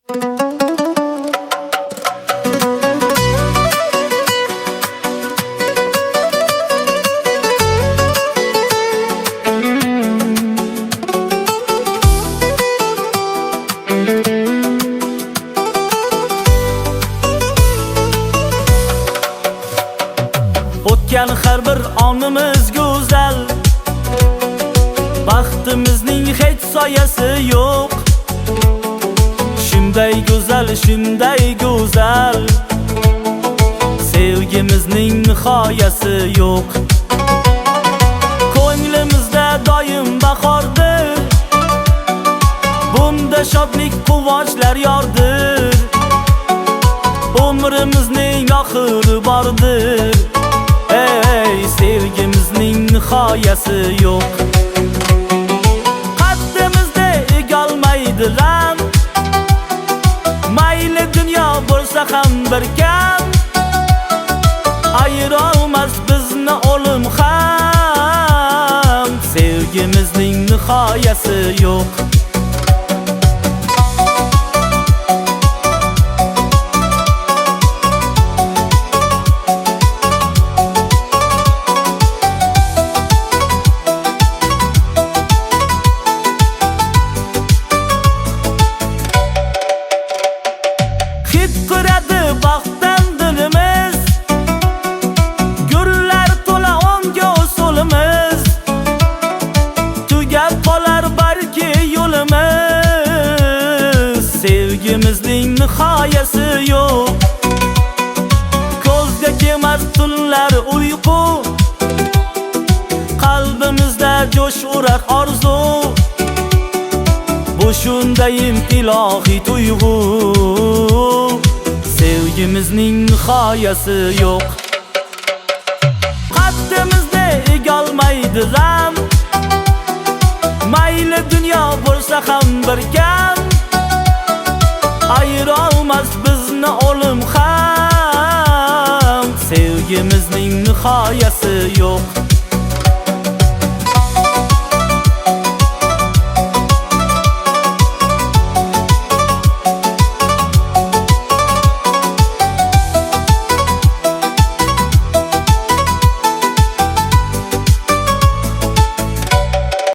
O'tgan har bir onimiz go'zal, baxtimizning hech soyasi yo'q. Shunday go'zal, shunday go'zal, sevgimizning nihoyasi yo'q. Ko'nglimizda doim bahordir, bunda shodlik quvonchlar yordir. Umrimizning oxiri bordir, ey sevgimizning nihoyasi yo'q. Qaddimizda egolmaydi ram, mayli dunyo bo'lsa ham bir kam. Ayirolmas bizni o'lim ham, sevgimizning nihoyasi yo'q. Quradi baxtdan dilimiz, gullar to'la o'nga usulimiz. Tugab qolar balki yo'limiz, sevgimizning nihoyasi yo'q. Ko'zga kelmas tunlar uyqu, qalbimizda jo'sh urar orzu. Bu shunday ilohiy tuyg'u, sevgimizning nihoyasi yo'q. Qaddimizda egolmaydi ram, mayli dunyo bo'lsa ham bir kam. Ayirolmas bizni o'lim ham, sevgimizning nihoyasi yo'q.